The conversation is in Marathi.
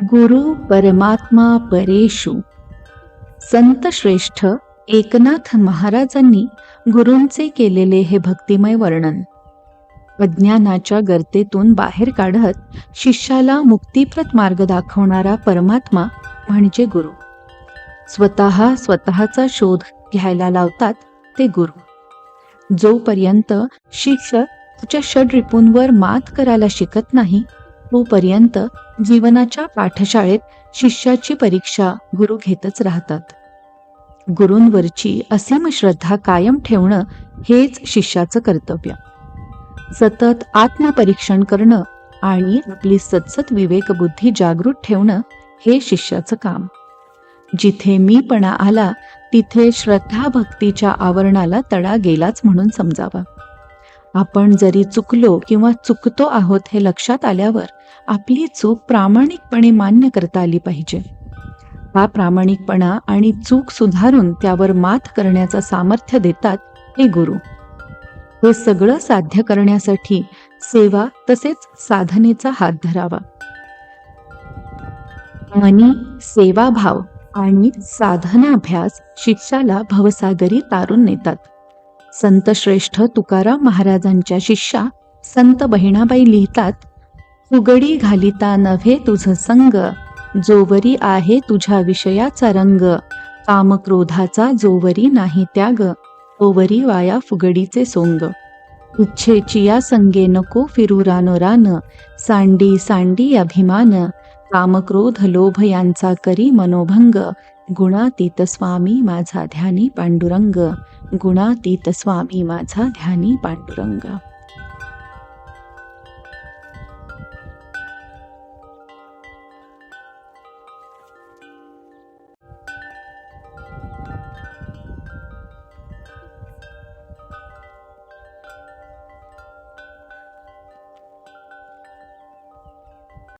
गुरु परमात्मा परेषु. संत श्रेष्ठ एकनाथ महाराजांनी गुरूंचे केलेले हे भक्तिमय वर्णन अज्ञानाच्या गर्तेतून बाहेर काढत शिष्याला मुक्तिप्रद मार्ग दाखवणारा परमात्मा म्हणजे गुरु. स्वतःचा शोध घ्यायला लावतात ते गुरु. जोपर्यंत शिष्य त्याच्या षड्रिपूंवर मात करायला शिकत नाही तोपर्यंत जीवनाच्या पाठशाळेत शिष्याची परीक्षा गुरु घेतच राहतात. गुरूंवरची असीम श्रद्धा कायम ठेवणं हेच शिष्याचं कर्तव्य. सतत आत्मपरीक्षण करणं आणि आपली सतसत विवेकबुद्धी जागृत ठेवणं हे शिष्याचं काम. जिथे मीपणा आला तिथे श्रद्धा भक्तीच्या आवरणाला तडा गेलाच म्हणून समजावा. आपण जरी चुकलो किंवा चुकतो आहोत हे लक्षात आल्यावर आपली चूक प्रामाणिकपणे मान्य करता आली पाहिजे. हा प्रामाणिकपणा आणि चूक सुधारून त्यावर मात करण्याचं सामर्थ्य देतात हे गुरु. हे सगळं साध्य करण्यासाठी सेवा तसेच साधनेचा हात धरावा. मनी सेवाभाव आणि साधनाभ्यास शिष्याला भवसागरी तारून नेतात. संत श्रेष्ठ तुकाराम महाराजांच्या शिष्या संत बहिणाबाई लिहितात, फुगडी घालिता नव्हे तुझ संग, जोवरी आहे तुझ्या विषयाचा रंग, कामक्रोधाचा जोवरी नाही त्याग, तोवरी वाया फुगडीचे सोंग. इच्छेची या संगे नको फिरू रानो रान, सांडी सांडी अभिमान, कामक्रोध लोभ यांचा करी मनोभंग, गुणातीत स्वामी माझा ध्यानी पांडुरंग, गुणातीत स्वामी माझा ध्यानी पांडुरंग.